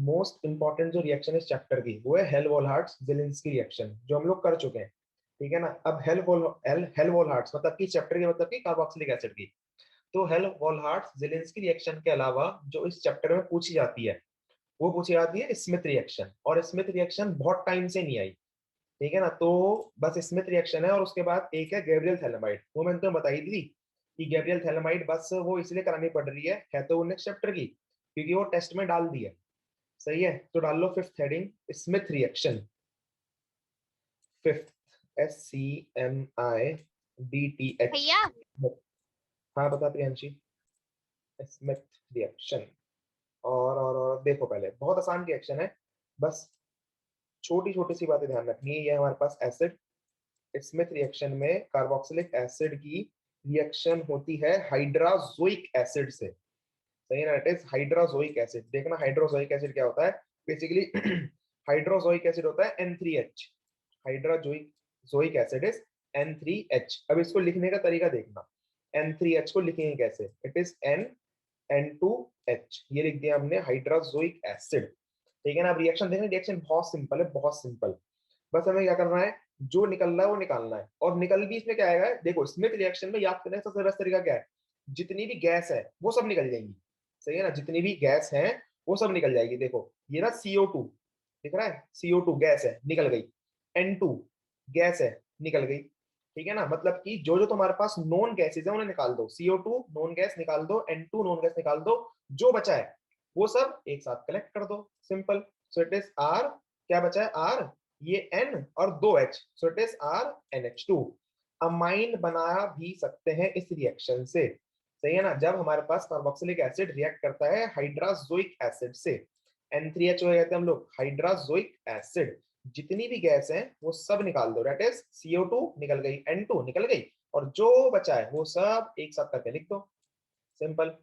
Most important जो reaction इस chapter की वो है हेल्महोल्ट्ज-ज़ेलिंस्की रिएक्शन, जो हम लोग कर चुके हैं। ठीक है ना। अब हेल्महोल्ट्ज मतलब कि चैप्टर की मतलब कि कार्बोक्सिलिक एसिड की। तो हेल्महोल्ट्ज-ज़ेलिंस्की रिएक्शन के अलावा जो इस चैप्टर में पूछी जाती है वो पूछी जाती है स्मिथ रिएक्शन, और स्मिथ रिएक्शन बहुत टाइम से नहीं आई। ठीक है ना। तो बस स्मिथ रिएक्शन है, और उसके बाद एक है गैब्रियल थैलेमाइड, वो मैंने तुम्हें बताई थी कि गैब्रियल थैलेमाइड बस वो इसलिए करानी पड़ रही है तो वो नेक्स्ट चैप्टर की, क्योंकि वो टेस्ट में डाल दी है। सही है, तो डाल लो fifth heading Schmidt reaction. Fifth, SCMIDTH। भैया हाँ बता प्रियांशी। Smith reaction. और देखो, पहले बहुत आसान रिएक्शन है, बस छोटी छोटी सी बातें ध्यान रखनी है। ये हमारे पास एसिड, स्मिथ रिएक्शन में कार्बोक्सिलिक एसिड की रिएक्शन होती है हाइड्राजोइक एसिड से। सही ना, इट इज हाइड्राजोइक एसिड। देखना हाइड्रोजोइक एसिड क्या होता है बेसिकली। हाइड्रोजोइक एसिड होता है N3H। हाइड्रोजोइक जोइक एसिड इज N3H। अब इसको लिखने का तरीका देखना, N3H को लिखेंगे कैसे। इट इज N2H, ये लिख दिया हमने हाइड्रोजोइक एसिड। ठीक है ना। अब रिएक्शन देखना, रिएक्शन बहुत सिंपल है, बहुत सिंपल। बस हमें क्या करना है, जो निकल रहा है वो निकालना है। और निकल भी इसमें क्या आएगा, देखो स्मिथ रिएक्शन में याद करने का सबसे बेस्ट तरीका क्या है, जितनी भी गैस है वो सब निकल जाएंगी। सही है ना, जितनी भी गैस है वो सब निकल जाएगी। देखो ये ना CO2 दिख रहा है, CO2 गैस है निकल गई, N2 गैस है निकल गई। ठीक है ना, मतलब कि जो जो तुम्हारे पास नॉन गैसेज है उन्हें निकाल दो, CO2 नॉन गैस निकाल दो, N2 नॉन गैस निकाल दो, जो बचा है वो सब एक साथ कलेक्ट कर दो, simple. So it is R, क्या बचा है R, ये N और 2H, so it is RNH2। Amine बना भी सकते हैं इस रिएक्शन से। सही है ना, जब हमारे पास कार्बोक्सिलिक एसिड रिएक्ट करता है हाइड्राजोइक एसिड से, N3H हो जाते हैं हम लोग, हाइड्राजोइक एसिड। जितनी भी गैस है वो सब निकाल दो, दैट इज CO2 निकल गई, N2 निकल गई, और जो बचा है वो सब एक साथ करके लिख दो, सिंपल।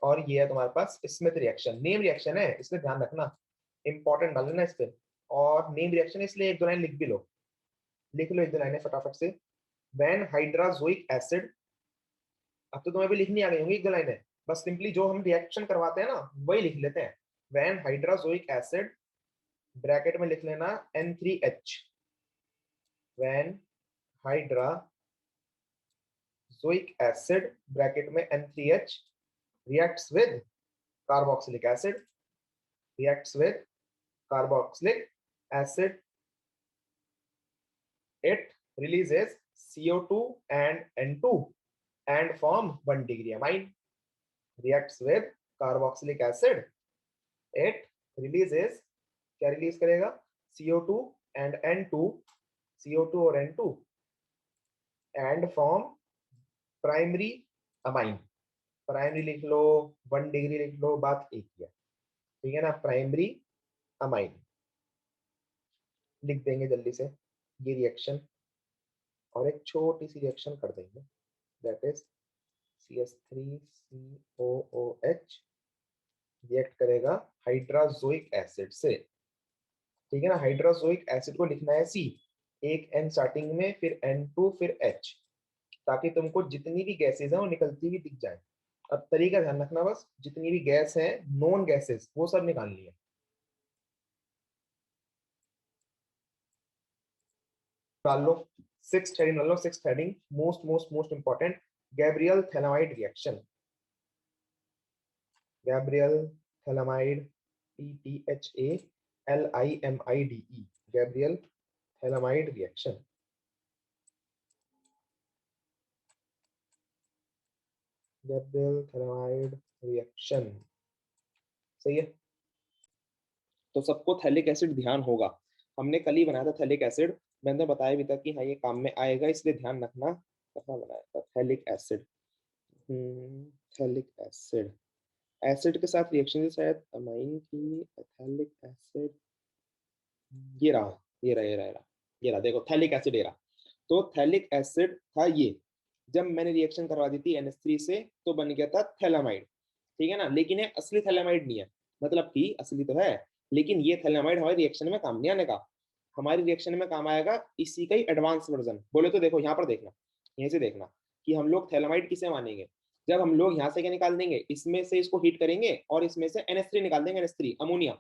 और ये है तुम्हारे पास स्मिथ रिएक्शन। नेम रिएक्शन है इसलिए ध्यान रखना, इंपॉर्टेंट डाल लेना इस पे। और नेम रिएक्शन इसलिए एक दो लाइन लिख भी लो, लिख लो एक दो लाइनें फटाफट से। व्हेन हाइड्राजोइक एसिड, अब तो तुम्हें भी लिखनी आ गई होंगी एक दो लाइनें, बस सिंपली जो हम रिएक्शन करवाते हैं ना वही लिख लेते हैं। व्हेन हाइड्राजोइक एसिड, ब्रैकेट में लिख लेना N3H। When hydrazoic acid, bracket में N3H, reacts with carboxylic acid, reacts with carboxylic acid, it releases CO2 and N2 and form 1 degree amine. Reacts with carboxylic acid, it releases, क्या release करेगा, CO2 and N2, CO2 और N2 and form primary amine. Primary लिख लो, 1 degree लिख लो, बात एक ही है। ठीक है ना, प्राइमरी अमाइन लिख देंगे जल्दी से ये रिएक्शन। और एक छोटी सी रिएक्शन कर देंगे, दैट इज CH3COOH रिएक्ट करेगा हाइड्राजोइक एसिड से। ठीक है ना, हाइड्राजोइक एसिड को लिखना है C, एक N स्टार्टिंग में, फिर N2 फिर H, ताकि तुमको जितनी भी गैसेज है वो निकलती हुई दिख जाए। अब तरीका ध्यान रखना, बस जितनी भी गैस है नॉन गैसेस वो सब निकालनी है। डाल लो सिक्स हेडिंग, डाल लो six heading, most most most important, Gabriel phthalimide reaction. Gabriel phthalimide, THALIMIDE, Gabriel phthalimide reaction. Gabriel phthalimide reaction, सही है। तो सबको थैलिक एसिड ध्यान होगा, हमने कल ही बनाया था थैलिक एसिड, मैंने बताया भी था कि हाँ ये काम में आएगा, इसलिए ध्यान रखना कहाँ बनाया था phthalic acid. Phthalic acid, acid के साथ रिएक्शन शायद अमाइन की, एथैलिक एसिड, ये रहा ये रहा ये रहा ये रहा, ये रहा, देखो थैलिक एसिड ये रहा। तो थैलिक एसिड था ये, जब मैंने रिएक्शन करवा दी थी NH3 से तो बन गया था थैलामाइड। ठीक है ना, लेकिन ये असली थैलामाइड नहीं है, मतलब कि असली तो है लेकिन ये थैलामाइड हमारी रिएक्शन में काम नहीं आने का। हमारी रिएक्शन में काम आएगा इसी का ही एडवांस वर्जन। बोले तो देखो यहाँ पर देखना, यहीं से देखना कि हम लोग थैलामाइड किसे मानेंगे, जब हम लोग यहाँ से क्या निकाल देंगे, इसमें से इसको हीट करेंगे और इसमें से NH3 निकाल देंगे, NH3 अमोनिया।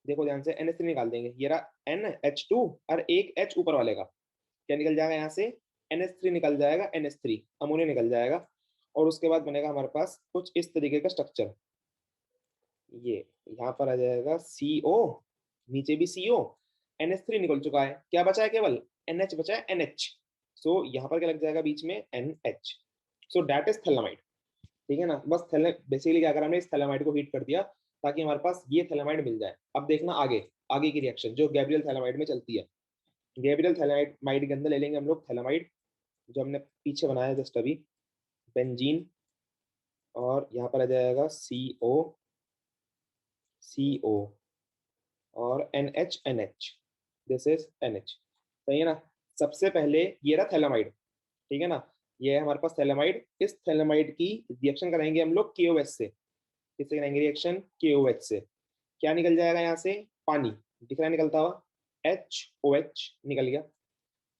देखो ध्यान से, NH3 निकाल देंगे, ये रहा NH2 और एक H ऊपर वाले का, क्या निकल जाएगा यहाँ से, NH3 निकल जाएगा, NH3 अमोनिया निकल जाएगा, और उसके बाद बनेगा हमारे पास कुछ इस तरीके का स्ट्रक्चर। ये यहाँ पर आ जाएगा CO, नीचे भी CO, NH3 निकल चुका है, क्या बचा है, केवल NH बचा है, NH। सो यहाँ पर क्या लग जाएगा बीच में, NH। So that is phthalimide. ठीक है ना, बस बेसिकली क्या करा हमने, इस थैलेमाइड को हीट कर दिया ताकि हमारे पास ये थैलेमाइड मिल जाए। अब देखना आगे, आगे की रिएक्शन जो गैब्रियल थैलेमाइड में चलती है। गैब्रियल थैलेमाइड के अंदर ले लेंगे हम लोग थैलेमाइड जो हमने पीछे बनाया जस्ट अभी, बेंजीन, और यहाँ पर आ जाएगा CO, CO और NH, NH, this is NH। सही है ना। सबसे पहले ये रहा थैलेमाइड, ठीक है ना, ये है हमारे पास थैलेमाइड। इस थैलेमाइड की रिएक्शन कराएंगे हम लोग KOH से। किससे कराएंगे रिएक्शन, KOH से। क्या निकल जाएगा यहाँ से, पानी दिख रहा है निकलता हुआ, HOH निकल गया,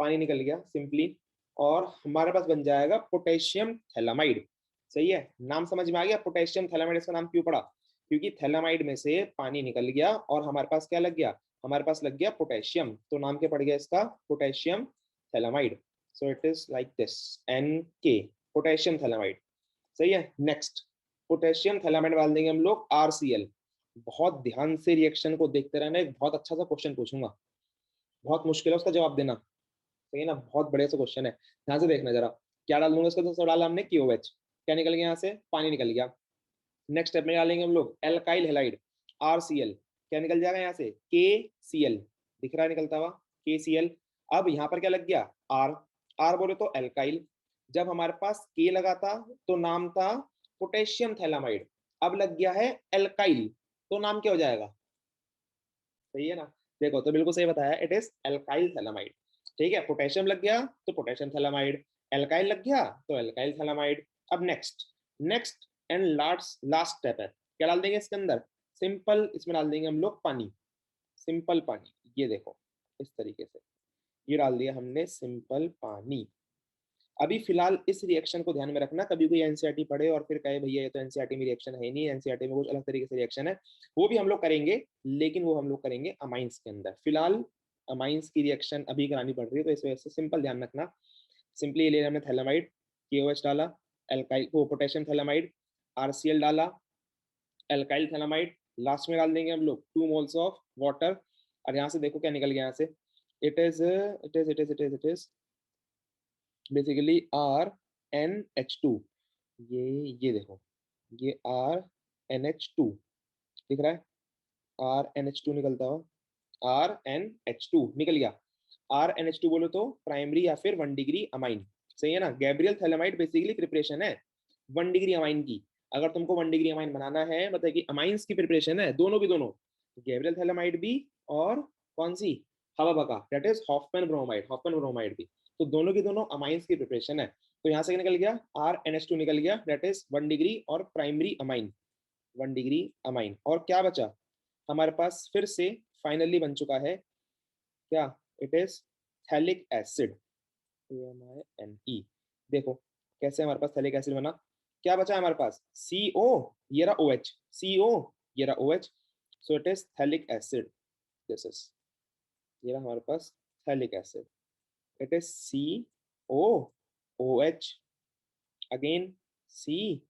पानी निकल गया सिंपली, और हमारे पास बन जाएगा पोटेशियम थैलेमाइड। सही है, नाम समझ में आ गया, पोटेशियम थैलेमाइड इसका नाम क्यों पड़ा, क्योंकि थैलेमाइड में से पानी निकल गया और हमारे पास क्या लग गया, हमारे पास लग गया पोटेशियम, तो नाम क्या पड़ गया इसका, potassium phthalimide. So it is like this, NK, potassium phthalimide. सही है। नेक्स्ट, पोटेशियम थैलेमाइड डाल देंगे हम लोग RCl। बहुत ध्यान से रिएक्शन को देखते रहना, एक बहुत अच्छा सा क्वेश्चन पूछूंगा, बहुत मुश्किल है उसका जवाब देना। सही है ना, बहुत बढ़िया सा क्वेश्चन है, ध्यान से देखना जरा। क्या डाल दूंगा इसका, तो डाला हमने KOH, क्या निकल गया यहाँ से, पानी निकल गया। नेक्स्ट स्टेप में डालेंगे हम लोग एल्काइल हेलाइड, RCl, क्या निकल जाएगा यहाँ से, KCl, दिख रहा है निकलता हुआ, KCl। अब यहाँ पर क्या लग गया, R, R बोले तो एल्काइल, जब हमारे पास K लगा था तो नाम था पोटेशियम थैलेमाइड, अब लग गया है एल्काइल, तो नाम क्या हो जाएगा, सही है ना। देखो तो बिल्कुल सही बताया, इट इज एल्काइल थैलेमाइड। ठीक है, पोटेशियम लग गया तो पोटेशियम थैलेमाइड, एल्काइल लग गया तो एल्काइल थैलेमाइड। अब next, next and last last step है, क्या डाल देंगे इसके अंदर, सिंपल, इसमें डाल देंगे हम लोग पानी, सिंपल पानी। ये देखो इस तरीके से, ये डाल दिया हमने सिंपल पानी। अभी फिलहाल इस रिएक्शन को ध्यान में रखना, कभी कोई एनसीईआरटी पढ़े और फिर कहे भैया ये तो एनसीईआरटी में रिएक्शन है नहीं, एनसीईआरटी में कुछ अलग तरीके से रिएक्शन है, वो भी हम लोग करेंगे, लेकिन वो हम लोग करेंगे अमाइंस के अंदर। फिलहाल अमाइंस की रिएक्शन अभी करानी पड़ रही है, तो इस वजह से सिंपल ध्यान रखना। सिंपली ले हमने थैलेमाइड, KOH डाला, एल्काइल वो पोटेशियम थैलेमाइड, RCl डाला, एल्काइल थैलेमाइड, लास्ट में डाल देंगे हम लोग 2 मोल्स ऑफ वाटर, और यहाँ से देखो क्या निकल गया यहाँ से, इट इज बेसिकली RnH2। ये देखो, ये RnH2 दिख रहा है, RnH2 निकलता हुआ, RnH2 निकल गया। RnH2 बोलो तो प्राइमरी या फिर 1 डिग्री अमाइन। सही है ना, गैब्रियल थैलेमाइड बेसिकली प्रिपरेशन है 1 डिग्री अमाइन की। अगर तुमको 1 डिग्री अमाइन बनाना है, मतलब कि अमाइंस की प्रिपरेशन है, दोनों भी दोनों, गैब्रियल थैलेमाइड भी और कौन सी, हवा बका, that is Hoffmann bromide, Hoffmann bromide भी, तो दोनों की दोनों अमाइंस की प्रिपरेशन है। तो यहाँ से निकल गया RnH2 निकल गया, दैट इज 1 डिग्री और प्राइमरी अमाइन, 1 डिग्री अमाइन। और क्या बचा हमारे पास, फिर से फाइनली बन चुका है क्या, it is phthalic acid, AMINE। देखो कैसे हमारे पास थैलिक एसिड बना, क्या बचा हमारे पास, CO, ये रहा OH, CO, ये रहा OH, so it is phthalic acid, this is, ये रहा हमारे पास phthalic acid, it is COOH, again COOH।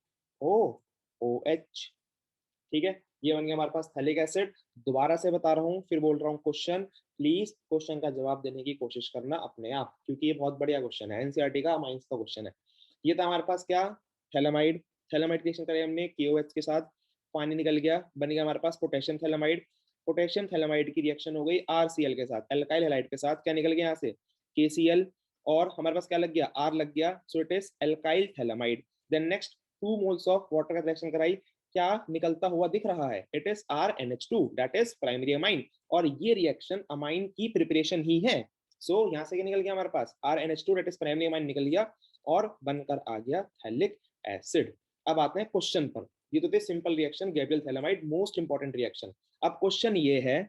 ठीक है, ये बन गया हमारे पास थैलिक एसिड। दोबारा से बता रहा हूँ, फिर बोल रहा हूँ, क्वेश्चन प्लीज क्वेश्चन का जवाब देने की कोशिश करना अपने आप, क्योंकि ये बहुत बढ़िया क्वेश्चन है, एनसीईआरटी का माइंस का क्वेश्चन है। ये था हमारे पास क्या, थैलेमाइड, थैलेमाइड रिएक्शन करें हमने KOH के साथ, पानी निकल गया, बन गया हमारे पास पोटेशियम थैलेमाइड। पोटेशियम थैलेमाइड की रिएक्शन हो गई RCl के साथ, एल्काइल हैलाइड के साथ, क्या निकल गया यहाँ से, KCl, और हमारे पास क्या लग गया, R लग गया, so it is alkyl phthalimide. Then next 2 moles of water का रिएक्शन कराई, क्या निकलता हुआ दिख रहा है, it is RnH2, that is primary amine, और ये रिएक्शन अमाइन की प्रिपरेशन ही है। सो यहाँ से क्या निकल गया हमारे पास, RnH2 that is primary amine निकल गया, और बनकर आ गया थैलिक एसिड। अब आते हैं क्वेश्चन पर, ये तो थे simple reaction, Gabriel phthalimide most important reaction. अब क्वेश्चन ये है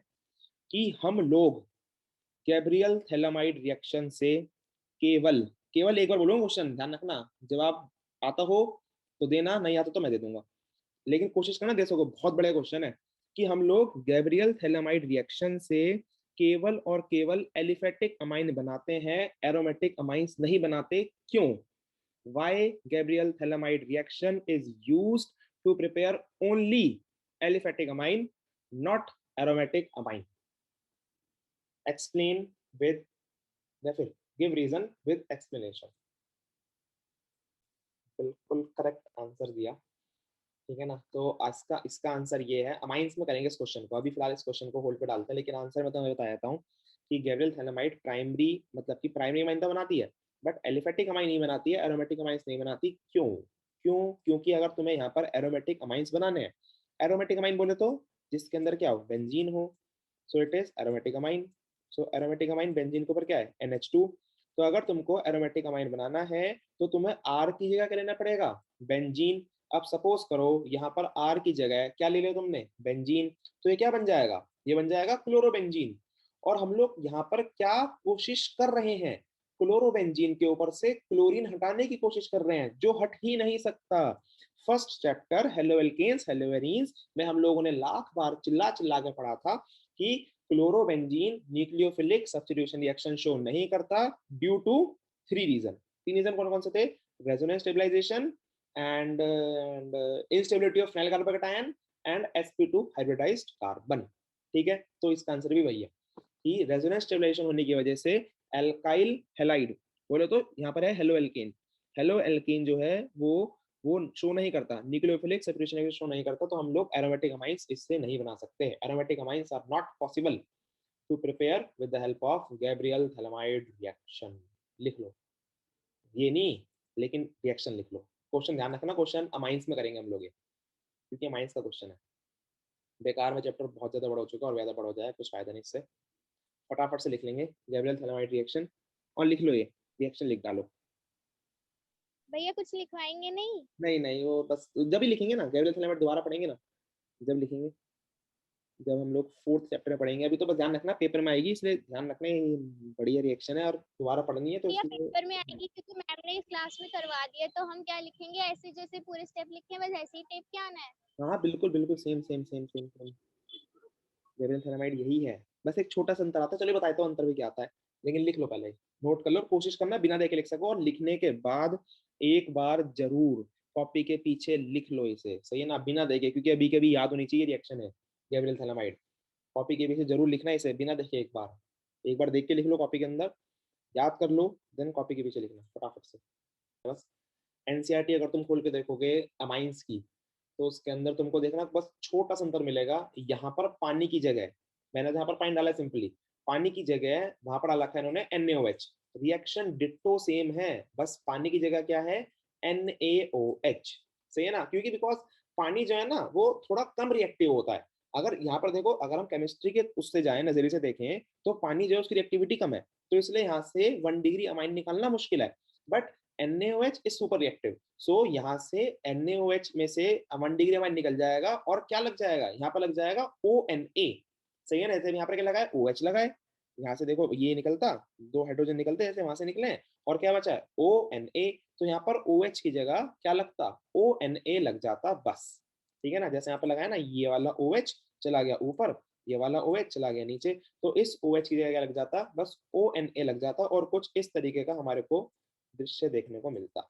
कि हम लोग गैब्रियल थैलेमाइड रिएक्शन से केवल, केवल एक बार बोलूंगा क्वेश्चन, ध्यान रखना, जवाब आता हो तो देना, नहीं आता तो मैं दे दूंगा, लेकिन कोशिश करना दे सको, बहुत बड़ा क्वेश्चन है, कि हम लोग गैब्रियल थैलेमाइड रिएक्शन से केवल और केवल एलिफेटिक अमाइन बनाते हैं, एरोमेटिक अमाइंस नहीं बनाते। क्यों? Why Gabriel thalamide reaction is used to prepare only aliphatic amine, not aromatic amine? Explain with या फिर give reason with explanation. बिल्कुल करेक्ट आंसर दिया, ठीक है ना। तो इसका इसका आंसर ये है, अमाइंस में करेंगे इस क्वेश्चन को, अभी फिलहाल इस क्वेश्चन को होल्ड पे डालते हैं, लेकिन आंसर में तो मैं बता देता हूँ कि गैब्रियल थैलेमाइड प्राइमरी मतलब कि प्राइमरी अमाइन तो बनाती है, बट एलिफेटिक अमाइन नहीं बनाती है, एरोमेटिक अमाइंस नहीं बनाती। क्यों? क्योंकि अगर तुम्हें यहाँ पर एरोमेटिक अमाइंस बनाने हैं, एरोमेटिक अमाइन बोले तो जिसके अंदर क्या हो, बेंजीन हो, सो it is aromatic amine. So aromatic amine benzene के ऊपर क्या है, NH2। तो अगर तुमको एरोमेटिक अमाइन बनाना है तो तुम्हें R की जगह क्या लेना पड़ेगा, बेंजीन। अब सपोज करो यहाँ पर R की जगह क्या ले लिया तुमने, बेंजीन, तो ये क्या बन जाएगा, ये बन जाएगा क्लोरोबेंजीन। और हम लोग यहाँ पर क्या कोशिश कर रहे हैं, क्लोरोबेंजीन के ऊपर से क्लोरीन हटाने की कोशिश कर रहे हैं, जो हट ही नहीं सकता। फर्स्ट चैप्टर हेलोएल्केन्स हेलोएरीन्स में हम लोगों ने लाख बार चिल्ला चिल्ला के पढ़ा था कि chlorobenzene nucleophilic substitution reaction show नहीं करता ड्यू टू 3 रीजन। 3 रीजन कौन कौन से थे, resonance stabilization and instability of phenyl carbocation and sp2 hybridized carbon। ठीक है, तो इसका आंसर भी वही है कि रेजोनेंस स्टेबलाइजेशन होने की वजह से एल्काइल हैलाइड बोले तो यहाँ पर है हेलो एल्केन, हेलो एल्केन जो है वो शो नहीं करता, न्यूक्लियोफिलिक सेपरेशन शो नहीं करता, तो हम लोग एरोमेटिक अमाइंस इससे नहीं बना सकते। Aromatic amines are not possible to prepare with the help of Gabriel phthalimide reaction. लिख लो, ये नहीं लेकिन रिएक्शन लिख लो। क्वेश्चन ध्यान रखना, क्वेश्चन अमाइंस में करेंगे हम लोग ये, क्योंकि अमाइंस का क्वेश्चन है। बेकार में चैप्टर बहुत ज्यादा बड़ा हो चुका है और ज्यादा बड़ा हो जाए कुछ फायदा नहीं इससे। फटाफट से लिख लेंगे गैब्रियल थैलेमाइड रिएक्शन, और लिख लो ये रिएक्शन लिख डालो। भैया कुछ लिखवाएंगे नहीं? नहीं नहीं, वो बस जब ही लिखेंगे ना, गैब्रियल थैलेमाइड दोबारा पढ़ेंगे ना, जब लिखेंगे, जब हम लोग 4th चैप्टर में पढ़ेंगे। अभी तो बस ध्यान रखना पेपर में आएगी, इसलिए ध्यान रखना ये बढ़िया रिएक्शन है और दोबारा पढ़नी है तो भैया इसलिए। पेपर में आएगी क्योंकि मैम ने इस क्लास में करवा दिया, तो हम क्या लिखेंगे, ऐसे जैसे पूरे स्टेप लिखे हैं बस ऐसे ही टेप के आना है। हाँ बिल्कुल बिल्कुल, same same same same same, Gabriel phthalimide यही है। बस एक छोटा सा अंतर आता है, चलिए बताता हूँ अंतर भी क्या आता है, लेकिन लिख लो पहले, नोट कर लो, कोशिश करना बिना देखे लिख सको, और लिखने के बाद एक बार जरूर कॉपी के पीछे लिख लो इसे, सही है ना, बिना देखे, क्योंकि अभी कभी याद होनी चाहिए रिएक्शन है गैब्रियल थैलेमाइड। कॉपी के पीछे जरूर लिखना इसे बिना देखे, एक बार देख के लिख लो कॉपी के अंदर, याद कर लो, देन कॉपी के पीछे लिखना फटाफट से। बस एनसीईआरटी अगर तुम खोल के देखोगे अमाइंस की, तो उसके अंदर तुमको देखना बस छोटा सा अंतर मिलेगा। यहाँ पर पानी की जगह, मैंने जहाँ पर पानी डाला है सिंपली, पानी की जगह वहां पर डाला है इन्होंने NaOH। रिएक्शन डिट्टो सेम है, बस पानी की जगह क्या है, NaOH, सही है ना, क्योंकि बिकॉज पानी जो है ना वो थोड़ा कम रिएक्टिव होता है। अगर यहाँ पर देखो, अगर हम केमिस्ट्री के उससे जाए, नजरिए से देखें, तो पानी जो है उसकी रिएक्टिविटी कम है, तो इसलिए यहाँ से 1 डिग्री अमाइन निकालना मुश्किल है। But NaOH is super reactive, so यहाँ से NaOH में से 1 डिग्री अमाइन निकल जाएगा, और क्या लग जाएगा, यहाँ पर लग जाएगा ONa, सही है ना। जैसे यहाँ पर क्या लगा है, OH लगा है, यहाँ से देखो ये निकलता, 2 हाइड्रोजन निकलते हैं, जैसे वहां से निकले, और क्या बचा है ONa, तो यहाँ पर OH की जगह क्या लगता, ONa लग जाता बस, ठीक है ना। जैसे यहाँ पर लगा है ना, ये वाला OH चला गया ऊपर, ये वाला OH चला गया नीचे, तो इस OH की जगह क्या लग जाता, बस ONa लग जाता, और कुछ इस तरीके का हमारे को दृश्य देखने को मिलता।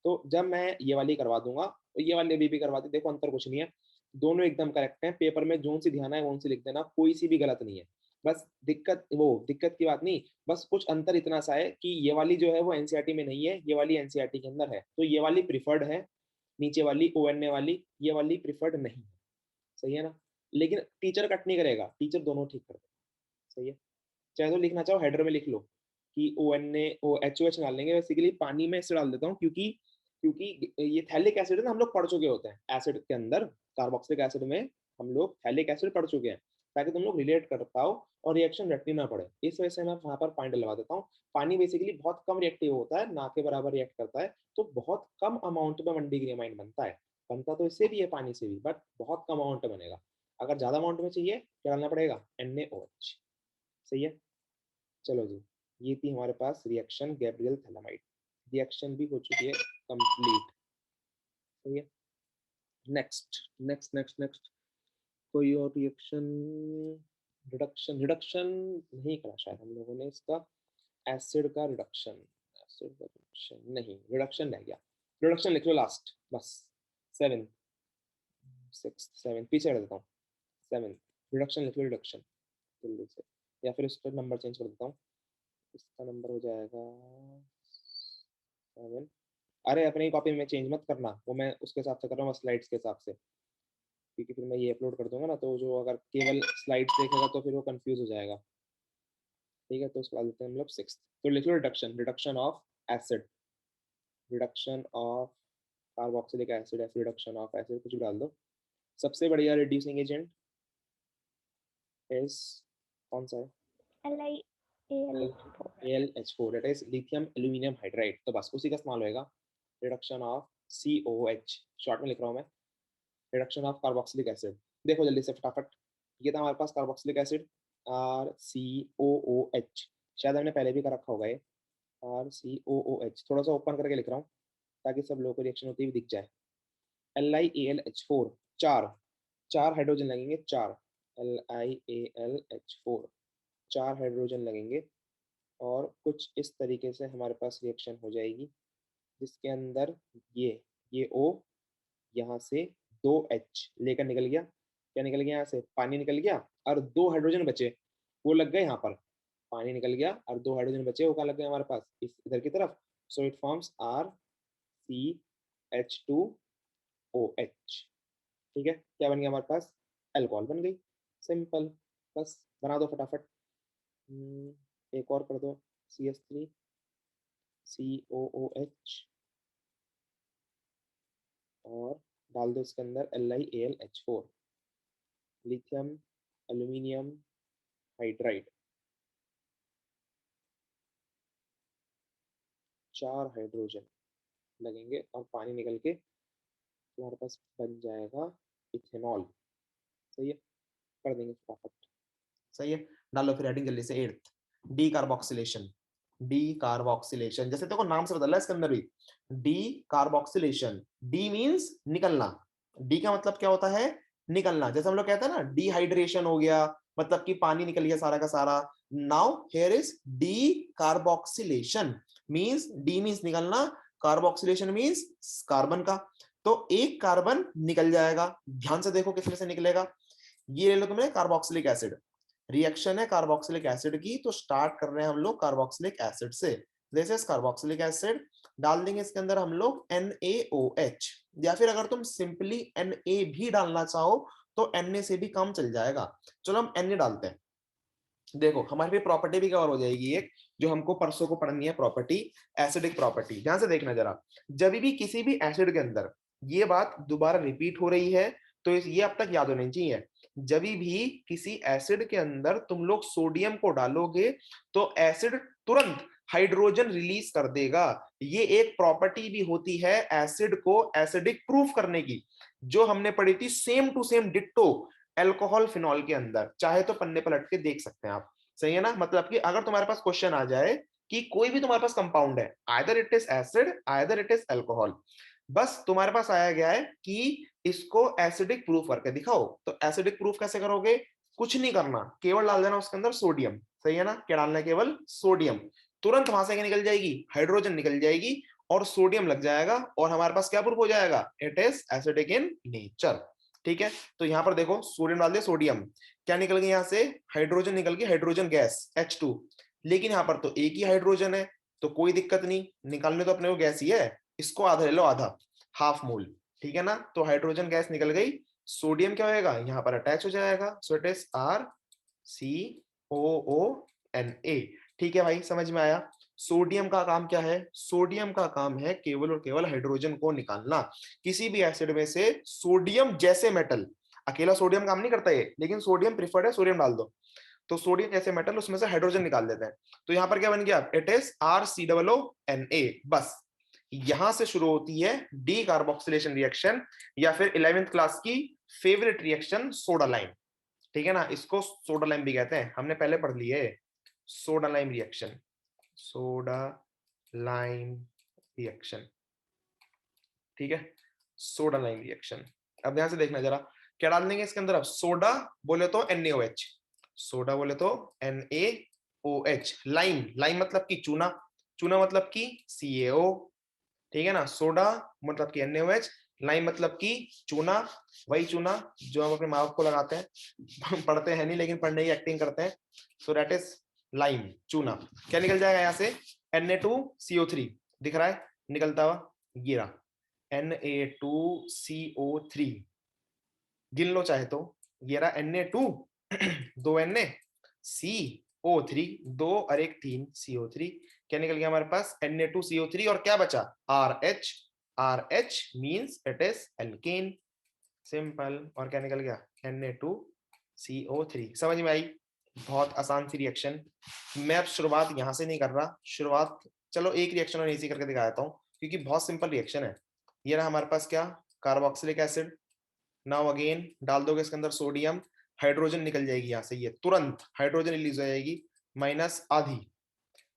तो जब मैं ये वाली करवा दूंगा तो ये वाली भी करवा दी, देखो अंतर कुछ नहीं है, दोनों एकदम करेक्ट है। पेपर में जो सी ध्यान है वो सी लिख देना, कोई सी भी गलत नहीं है। बस दिक्कत की बात नहीं, बस कुछ अंतर इतना सा है कि ये वाली जो है वो एनसीईआरटी में नहीं है, ये वाली एनसीईआरटी के अंदर है, तो ये वाली प्रिफर्ड है, नीचे वाली ONA वाली, ये वाली प्रिफर्ड नहीं है, सही है ना। लेकिन टीचर कट नहीं करेगा, टीचर दोनों ठीक कर देगा, सही है। चाहे तो लिखना चाहो हेडर में लिख लो कि ONA OHOH डाल लेंगे, बेसिकली पानी में इससे डाल देता हूँ, क्योंकि क्योंकि ये थैलिक एसिड है ना, हम लोग पढ़ चुके होते हैं एसिड के अंदर, कार्बोक्सिलिक एसिड में हम लोग थैलिक एसिड पढ़ चुके हैं, ताकि तुम लोग रिलेट कर पाओ और रिएक्शन रटनी ना पड़े, इस वजह से मैं वहां पर पानी डलवा देता हूँ। पानी बेसिकली बहुत कम रिएक्टिव होता है, ना के बराबर रिएक्ट करता है, तो बहुत कम अमाउंट में 1 डिग्री अमाइन बनता है, बनता तो इससे भी है पानी से भी, बट बहुत कम अमाउंट में बनेगा। अगर ज्यादा अमाउंट में चाहिए क्या डालना पड़ेगा, NaOH, सही है। चलो जी, ये थी हमारे पास रिएक्शन गैब्रियल थैलेमाइड, रिएक्शन भी हो चुकी है कंप्लीट, सही है। नेक्स्ट नेक्स्ट नेक्स्ट नेक्स्ट कोई और रिएक्शन, रिडक्शन, रिडक्शन नहीं करा शायद हम लोगों ने इसका, एसिड का रिडक्शन, एसिड का रिडक्शन नहीं, रिडक्शन रह गया, रिडक्शन लिख लो लास्ट बस, 7 6 7 पीछे कर देता हूँ, 7 रिडक्शन लिख लो, रिडक्शन जल्दी से, या फिर इसका नंबर चेंज कर देता हूँ, इसका नंबर हो जाएगा 7। अरे अपनी कॉपी में चेंज मत करना, वो मैं उसके हिसाब से कर रहा हूँ स्लाइड्स के हिसाब से, क्योंकि फिर मैं ये अपलोड कर दूंगा ना, तो जो अगर केवल स्लाइड्स देखेगा तो फिर वो कंफ्यूज हो जाएगा। ठीक है, तो उसको डाल देते हैं हम लोग 6। तो लिख लो reduction, reduction of acid, reduction of carboxylic acid, ऐसे रिडक्शन ऑफ एसिड कुछ भी डाल दो। सबसे बढ़िया रिड्यूसिंग एजेंट इज कौन सा है? AlH4, that is lithium aluminium hydride, तो बस उसी का इस्तेमाल होएगा। रिडक्शन ऑफ COH, शॉर्ट में लिख रहा हूँ मैं, रिडक्शन ऑफ कार्बोक्सिलिक एसिड। देखो जल्दी से फटाफट, ये था हमारे पास कार्बोक्सिलिक एसिड RCOOH, शायद हमने पहले भी कर रखा होगा ये, RCOOH, थोड़ा सा ओपन करके लिख रहा हूँ ताकि सब लोगों को रिएक्शन होती हुई दिख जाए। LiAlH4, चार चार हाइड्रोजन लगेंगे, चार LiAlH4, चार हाइड्रोजन लगेंगे, और कुछ इस तरीके से हमारे पास रिएक्शन हो जाएगी, जिसके अंदर ये O यहाँ से 2H लेकर निकल गया, क्या निकल गया यहाँ से, पानी निकल गया, और 2 हाइड्रोजन बचे, वो लग गए यहाँ पर, पानी निकल गया और 2 हाइड्रोजन बचे, वो कहाँ लग गए हमारे पास, इस इधर की तरफ। So it forms RCH2OH। ठीक है, क्या बन गया हमारे पास, अल्कोहल बन गई, सिंपल, बस बना दो फटाफट। एक और कर दो, CH3COOH, और डाल दो इसके अंदर LiAlH4, lithium aluminium hydride, 4 hydrogen लगेंगे और पानी निकल के तुम्हारे पास बन जाएगा इथेनॉल। सही है, कर देंगे फटाफट। सही है, डालो फिर हेडिंग जल्दी से, 8th D carboxylation, D carboxylation, जैसे देखो नाम से बदल रहा है इसके अंदर भी, डी कार्बोक्सिलेशन, डी मींस निकलना, डी का मतलब क्या होता है, निकलना, जैसे हम लोग कहते हैं ना डिहाइड्रेशन हो गया, मतलब कि पानी निकल गया सारा का सारा। Now here is D carboxylation, means D means निकलना, कार्बोक्सिलेशन मींस कार्बन का, तो एक कार्बन निकल जाएगा, ध्यान से देखो किसमें से निकलेगा, ये ले लो तुमने कार्बोक्सिलिक एसिड, रिएक्शन है कार्बोक्सिलिक एसिड की, तो स्टार्ट कर रहे हैं हम लोग कार्बोक्सिलिक एसिड से, दिस इज कार्बोक्सिलिक एसिड, डाल देंगे इसके अंदर हम लोग NaOH, या फिर अगर तुम सिंपली Na भी डालना चाहो तो Na से भी कम चल जाएगा, चलो हम Na डालते हैं। देखो हमारी प्रॉपर्टी भी कवर हो जाएगी एक, जो हमको परसों को पढ़नी है, प्रॉपर्टी, एसिडिक प्रॉपर्टी। ध्यान से देखना जरा, जब भी किसी भी एसिड के अंदर, ये बात दोबारा रिपीट हो रही है तो ये अब तक याद होनी चाहिए, जब भी किसी एसिड के अंदर तुम लोग सोडियम को डालोगे तो एसिड तुरंत हाइड्रोजन रिलीज कर देगा, ये एक प्रॉपर्टी भी होती है एसिड को एसिडिक प्रूफ करने की, जो हमने पढ़ी थी same to same ditto alcohol phenol के अंदर, चाहे तो पन्ने पलट के देख सकते हैं आप। सही है ना, मतलब कि अगर तुम्हारे पास क्वेश्चन आ जाए कि कोई भी तुम्हारे पास कंपाउंड है, either it is acid either it is alcohol, बस तुम्हारे पास आया गया है कि इसको एसिडिक प्रूफ करके दिखाओ, तो एसिडिक प्रूफ कैसे करोगे, कुछ नहीं करना, केवल डाल देना उसके अंदर सोडियम। सही है ना, क्या डालना है, केवल सोडियम, तुरंत वहां से निकल जाएगी, हाइड्रोजन निकल जाएगी और सोडियम लग जाएगा, और हमारे पास क्या प्रूफ हो जाएगा, it is acidic in nature. ठीक है, तो यहां पर देखो सोडियम डाल दिया, सोडियम क्या निकल गया यहां से, हाइड्रोजन निकल गया, हाइड्रोजन गैस H2, लेकिन यहां पर तो एक ही हाइड्रोजन है, तो कोई दिक्कत नहीं, निकालने तो अपने को गैस ही है, इसको आधा ले लो, आधा, हाफ मोल, ठीक है ना, तो हाइड्रोजन गैस निकल गई, सोडियम क्या होएगा यहाँ पर अटैच हो जाएगा, सो इट इज RCOONA। ठीक है भाई, समझ में आया। सोडियम का काम क्या है, सोडियम का काम है केवल और केवल हाइड्रोजन को निकालना, किसी भी एसिड में से सोडियम जैसे मेटल, अकेला सोडियम काम नहीं करता ये, लेकिन सोडियम प्रिफर्ड है, सोडियम डाल दो, तो सोडियम जैसे मेटल उसमें से हाइड्रोजन निकाल देते हैं, तो यहां पर क्या बन गया, इट इज RCOONA। बस यहां से शुरू होती है डी कार्बोक्सिलेशन रिएक्शन, या फिर 11th क्लास की फेवरेट रिएक्शन सोडा लाइम। ठीक है ना, इसको सोडा लाइम भी कहते हैं, हमने पहले पढ़ ली है, soda lime reaction, soda lime reaction. ठीक है, सोडा लाइम रिएक्शन। अब ध्यान से देखना जरा, क्या डाल देंगे इसके अंदर अब, सोडा बोले तो NaOH, सोडा बोले तो NaOH, लाइम, लाइम मतलब कि चूना, चूना मतलब कि CaO, ठीक है ना, सोडा मतलब कि NaOH, लाइम मतलब कि चूना, वही चूना जो हम अपने माँ बाप को लगाते हैं पढ़ते हैं नहीं लेकिन पढ़ने की एक्टिंग करते हैं, सो दैट इज लाइम, चूना। क्या निकल जाएगा यहाँ से, Na2CO3 दिख रहा है निकलता हुआ, ये रहा Na2CO3, गिन लो चाहे तो, ये रहा Na2 दो Na, CO3 दो और एक 3 CO3, क्या निकल गया हमारे पास Na2CO3 और क्या बचा RH, RH means it is alkane, simple. और क्या निकल गया Na2CO3, समझ में आई, बहुत आसान सी रिएक्शन। मैं अब शुरुआत यहां से नहीं कर रहा, शुरुआत चलो एक रिएक्शन और इजी करके दिखा देता हूँ क्योंकि बहुत सिंपल रिएक्शन है। ये रहा हमारे पास क्या, कार्बोक्सिलिक एसिड, नाउ अगेन डाल दोगे इसके अंदर सोडियम, हाइड्रोजन निकल जाएगी यहाँ से, ये तुरंत हाइड्रोजन रिलीज हो जाएगी, माइनस आधी,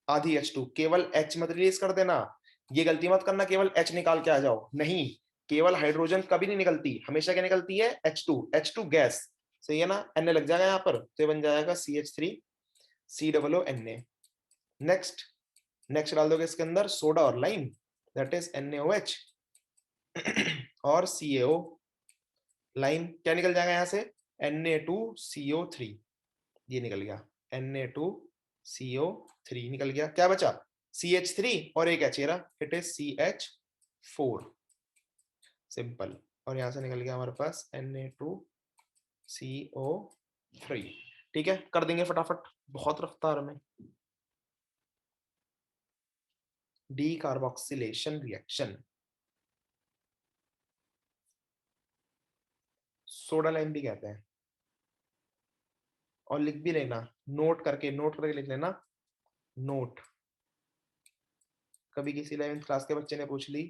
आधी H2, केवल H मत रिलीज कर देना, ये गलती मत करना केवल H निकाल के आ जाओ, नहीं, केवल हाइड्रोजन कभी नहीं निकलती, हमेशा क्या निकलती है H2, H2 गैस, सही है ना, Na लग जाएगा यहाँ पर तो ये बन जाएगा CH3 COONA। नेक्स्ट, नेक्स्ट डाल दोगे इसके अंदर सोडा और लाइम, दैट इज NaOH और CaO, लाइम क्या निकल जाएगा यहाँ से Na2CO3, ये निकल गया Na2CO3 निकल गया, क्या बचा CH3 और एक H, it is CH4, simple. और यहां से निकल गया हमारे पास Na2CO3, ठीक है, कर देंगे फटाफट बहुत रफ्तार में। डीकार्बोक्सिलेशन रिएक्शन, सोडा लाइम भी कहते हैं, और लिख भी लेना, नोट करके, नोट करके लिख लेना, नोट। कभी किसी 11th क्लास के बच्चे ने पूछ ली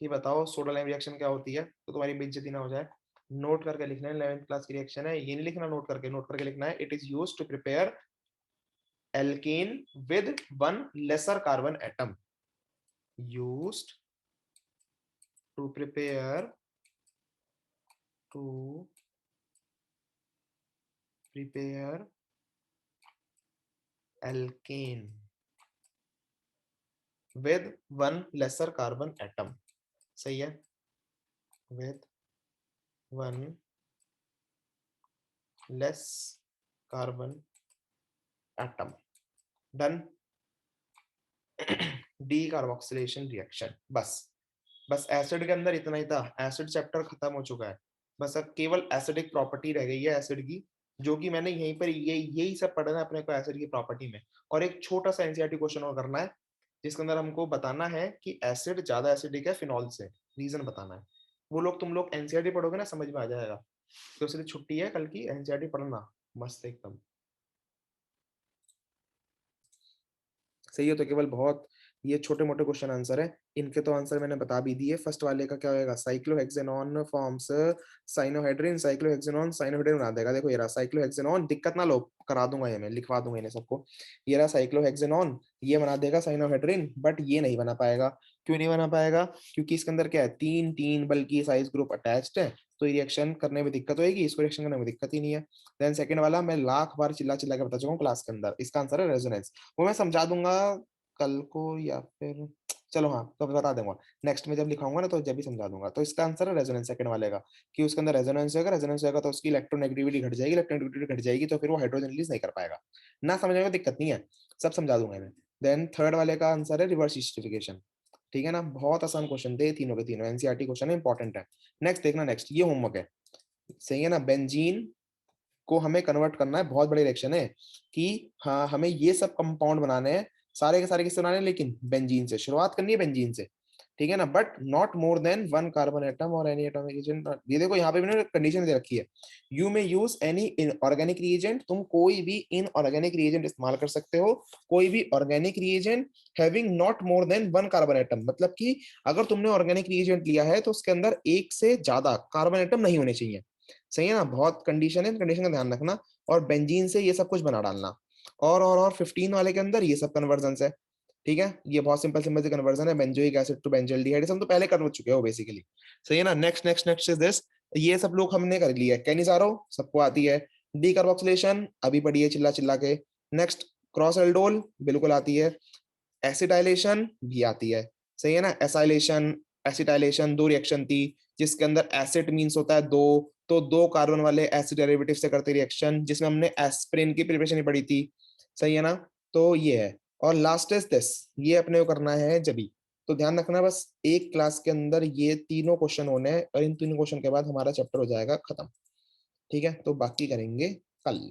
कि बताओ सोडा लाइम रिएक्शन क्या होती है, तो तुम्हारी बेइज्जती ना हो जाए, नोट करके लिखना है, 11th क्लास की रिएक्शन है, ये नहीं लिखना नोट करके, नोट करके लिखना है, it is used to prepare alkane with one lesser carbon atom, used to prepare alkane with one lesser carbon atom, सही है, with one less carbon atom, done। Decarboxylation reaction, बस एसिड के अंदर इतना ही था, एसिड चैप्टर खत्म हो चुका है, बस अब केवल एसिडिक प्रॉपर्टी रह गई है एसिड की, जो कि मैंने यहीं पर यही सब पढ़ना है अपने को एसिड की प्रॉपर्टी में। और एक छोटा सा एनसीईआरटी क्वेश्चन और करना है जिसके अंदर हमको बताना है कि एसिड ज्यादा एसिडिक है फिनॉल से, रीजन बताना है, वो लोग तुम लोग एनसीईआरटी पढ़ोगे ना समझ में आ जाएगा, तो इसलिए छुट्टी है कल की, एनसीईआरटी पढ़ना मस्त एकदम, सही है। तो केवल बहुत ये छोटे मोटे क्वेश्चन आंसर है, इनके तो आंसर मैंने बता भी दिए। फर्स्ट वाले का क्या होगा, cyclohexanone forms cyanohydrin, cyclohexanone cyanohydrin बना देगा, देखो ये रहा साइक्लोहेक्सेनॉन, दिक्कत ना लो, करा दूंगा ये, मैं लिखवा दूंगा इन्हें सबको, ये रहा साइक्लोहेक्सेनॉन, ये बना देगा साइनोहाइड्रिन, बट ये नहीं बना पाएगा, क्यों नहीं बना पाएगा, क्योंकि इसके अंदर क्या है, तीन तीन बल्कि साइज ग्रुप अटैच्ड है, तो रिएक्शन करने में दिक्कत होगी, इसको रिएक्शन करने में दिक्कत ही नहीं है। देन सेकंड वाला मैं लाख बार चिल्ला चिल्ला के बता चुका हूँ क्लास के अंदर, इसका आंसर है रेजोनेंस, वो मैं समझा दूंगा कल को या फिर चलो हाँ तो बता दूंगा, नेक्स्ट में जब लिखाऊंगा ना तो जब भी समझा दूंगा। तो इसका आंसर है रेजोनेंस सेकंड वाले का, कि उसके अंदर रेजोनेंस होगा, रेजोनेंस होगा तो उसकी इलेक्ट्रोनेगेटिविटी घट जाएगी, इलेक्ट्रोनेगेटिविटी घट जाएगी तो फिर वो हाइड्रोजन रिलीज नहीं कर पाएगा, ना समझने में दिक्कत नहीं है, सब समझा दूंगा मैं। देन थर्ड वाले का आंसर है रिवर्स एसिडिफिकेशन, ठीक है ना, बहुत आसान क्वेश्चन थे तीनों के तीनों, एनसीईआरटी क्वेश्चन है, इंपॉर्टेंट है। नेक्स्ट देखना, नेक्स्ट ये होमवर्क है, सही है ना, बेंजीन को हमें कन्वर्ट करना है, बहुत बड़ी रिएक्शन है कि हाँ हमें ये सब कंपाउंड बनाने हैं, सारे के सारे किससे बनाने हैं, लेकिन बेंजीन से शुरुआत करनी है, बेंजीन से, ठीक है ना, but not more than one carbon atom और एनी एटॉमिक एजेंट, ये देखो यहाँ पे मैंने कंडीशन दे रखी है, you may use any inorganic reagent, तुम कोई भी इनऑर्गेनिक रिएजेंट इस्तेमाल कर सकते हो, कोई भी organic reagent having not more than one carbon atom, मतलब कि अगर तुमने ऑर्गेनिक रिएजेंट लिया है तो उसके अंदर एक से ज्यादा कार्बन एटम नहीं होने चाहिए, सही है ना, बहुत कंडीशन है, कंडीशन का ध्यान रखना, और बेंजीन से ये सब कुछ बना डालना, और 15 वाले के अंदर ये सब कन्वर्जन है, ठीक है, ये बहुत सिंपल सिंपल से कन्वर्जन है, बेंजोइक एसिड टू बेंजल्डिहाइड, हम तो पहले कर चुके हो बेसिकली, सही है ना। Next next next is this, ये सब लोग हमने कर लिया है। कैनिजारो सबको आती है। डीकार्बोक्सिलेशन अभी पढ़ी है चिल्ला चिल्ला के। नेक्स्ट क्रॉस एल्डोल बिल्कुल आती है। एसिटाइलेशन भी आती है, सही है ना। एसाइलेशन, एसिटाइलेशन दो रिएक्शन थी जिसके अंदर एसिड मींस होता है दो, तो दो कार्बन वाले एसिड डेरिवेटिव से करते रिएक्शन, जिसमें हमने एस्पिरिन की प्रिपरेशन ही पढ़ी थी, सही है ना। तो ये है। और लास्ट इज दिस, ये अपने को करना है जबी। तो ध्यान रखना बस एक क्लास के अंदर ये तीनों क्वेश्चन होने हैं और इन तीनों क्वेश्चन के बाद हमारा चैप्टर हो जाएगा खत्म। ठीक है, तो बाकी करेंगे कल।